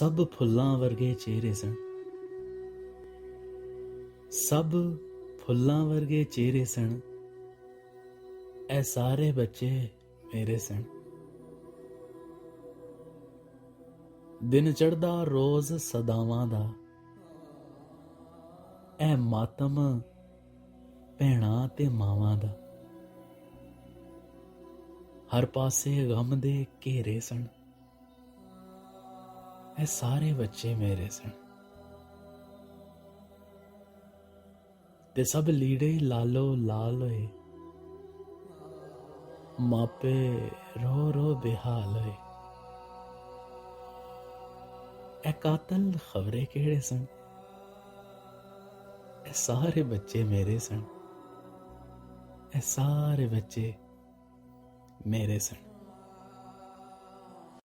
सब फुल्लां वर्गे चेहरे सन, सब फुल्लां वर्गे चेहरे सन, ए सारे बच्चे मेरे सन। दिन चढ़दा रोज सदावां दा, ए मातम भैणां ते मावां दा। हर पासे गम दे घेरे सन, ए सारे बच्चे मेरे सन। ते सब लीड़े लालो लाल होए, मापे रो रो बेहाल होए। ए कातल खबरे केड़े सन, ए सारे बच्चे मेरे सन, ए सारे बच्चे मेरे सन।